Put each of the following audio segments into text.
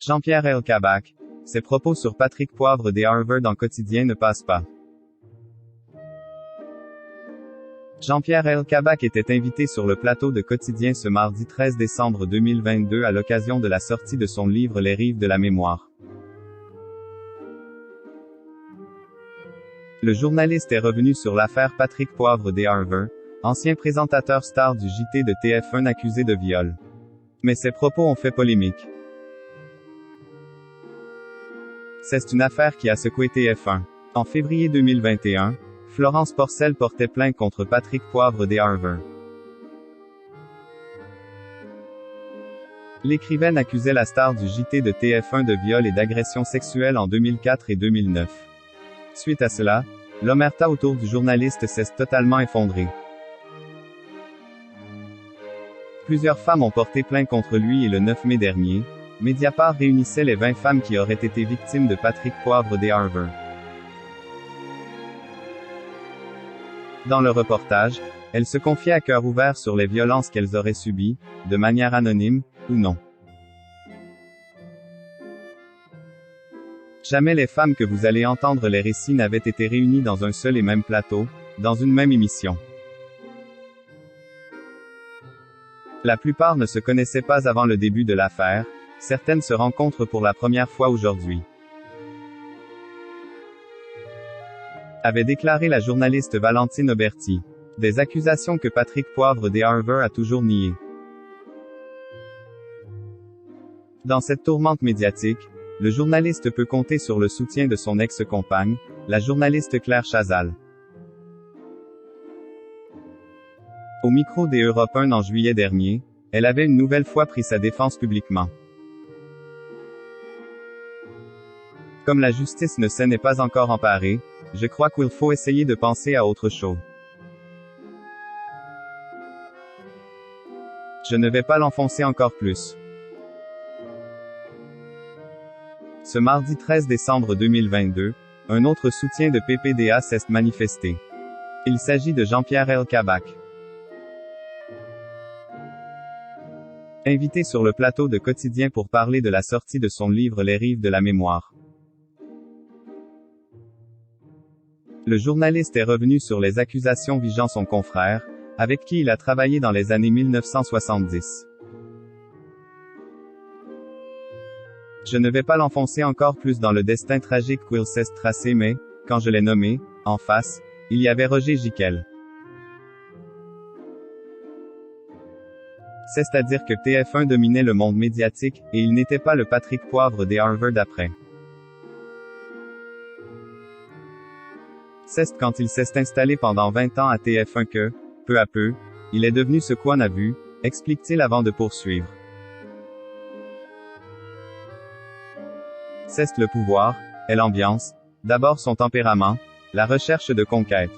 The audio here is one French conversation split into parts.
Jean-Pierre El-Kabak. Ses propos sur Patrick Poivre des Harvard en quotidien ne passent pas. Jean-Pierre El-Kabak était invité sur le plateau de Quotidien ce mardi 13 décembre 2022 à l'occasion de la sortie de son livre Les Rives de la mémoire. Le journaliste est revenu sur l'affaire Patrick Poivre des Harvard, ancien présentateur star du JT de TF1 accusé de viol. Mais ses propos ont fait polémique. C'est une affaire qui a secoué TF1. En février 2021, Florence Porcel portait plainte contre Patrick Poivre des Harvard. L'écrivaine accusait la star du JT de TF1 de viol et d'agression sexuelle en 2004 et 2009. Suite à cela, l'omerta autour du journaliste s'est totalement effondrée. Plusieurs femmes ont porté plainte contre lui et le 9 mai dernier, Mediapart réunissait les 20 femmes qui auraient été victimes de Patrick Poivre des Harvard. Dans le reportage, elles se confiaient à cœur ouvert sur les violences qu'elles auraient subies, de manière anonyme, ou non. Jamais les femmes que vous allez entendre les récits n'avaient été réunies dans un seul et même plateau, dans une même émission. La plupart ne se connaissaient pas avant le début de l'affaire, certaines se rencontrent pour la première fois aujourd'hui. Avait déclaré la journaliste Valentine Auberti. Des accusations que Patrick Poivre des Harvard a toujours niées. Dans cette tourmente médiatique, le journaliste peut compter sur le soutien de son ex-compagne, la journaliste Claire Chazal. Au micro des Europe 1 en juillet dernier, elle avait une nouvelle fois pris sa défense publiquement. Comme la justice ne s'en est pas encore emparée, je crois qu'il faut essayer de penser à autre chose. Je ne vais pas l'enfoncer encore plus. Ce mardi 13 décembre 2022, un autre soutien de PPDA s'est manifesté. Il s'agit de Jean-Pierre El-Kabak. Invité sur le plateau de Quotidien pour parler de la sortie de son livre Les Rives de la mémoire. Le journaliste est revenu sur les accusations visant son confrère, avec qui il a travaillé dans les années 1970. Je ne vais pas l'enfoncer encore plus dans le destin tragique qu'il s'est tracé, mais, quand je l'ai nommé, en face, il y avait Roger Giquel. C'est-à-dire que TF1 dominait le monde médiatique, et il n'était pas le Patrick Poivre des Harvard d'après. C'est quand il s'est installé pendant 20 ans à TF1 que, peu à peu, il est devenu ce qu'on a vu, explique-t-il avant de poursuivre. C'est le pouvoir, et l'ambiance, d'abord son tempérament, la recherche de conquête.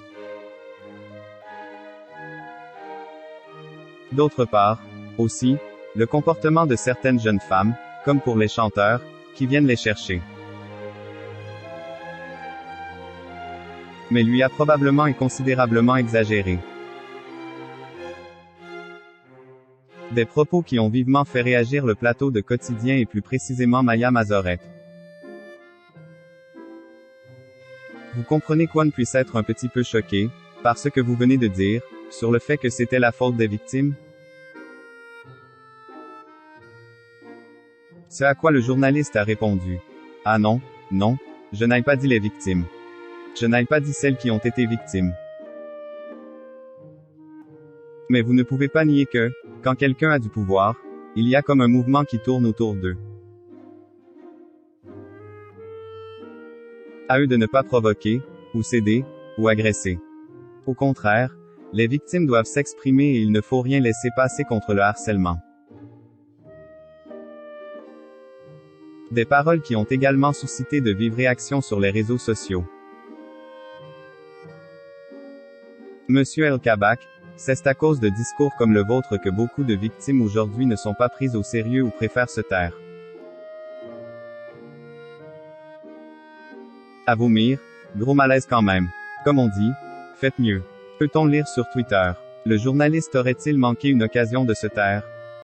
D'autre part, aussi, le comportement de certaines jeunes femmes, comme pour les chanteurs, qui viennent les chercher. Mais lui a probablement et considérablement exagéré. Des propos qui ont vivement fait réagir le plateau de Quotidien et plus précisément Maya Mazorette. Vous comprenez qu'on puisse être un petit peu choqué, par ce que vous venez de dire, sur le fait que c'était la faute des victimes? Ce à quoi le journaliste a répondu. Ah non, non, je n'ai pas dit les victimes. Je n'ai pas dit celles qui ont été victimes. Mais vous ne pouvez pas nier que, quand quelqu'un a du pouvoir, il y a comme un mouvement qui tourne autour d'eux. À eux de ne pas provoquer, ou céder, ou agresser. Au contraire, les victimes doivent s'exprimer et il ne faut rien laisser passer contre le harcèlement. Des paroles qui ont également suscité de vives réactions sur les réseaux sociaux. Monsieur El-Kabak, c'est à cause de discours comme le vôtre que beaucoup de victimes aujourd'hui ne sont pas prises au sérieux ou préfèrent se taire. À vomir, gros malaise quand même. Comme on dit, faites mieux. Peut-on lire sur Twitter? Le journaliste aurait-il manqué une occasion de se taire?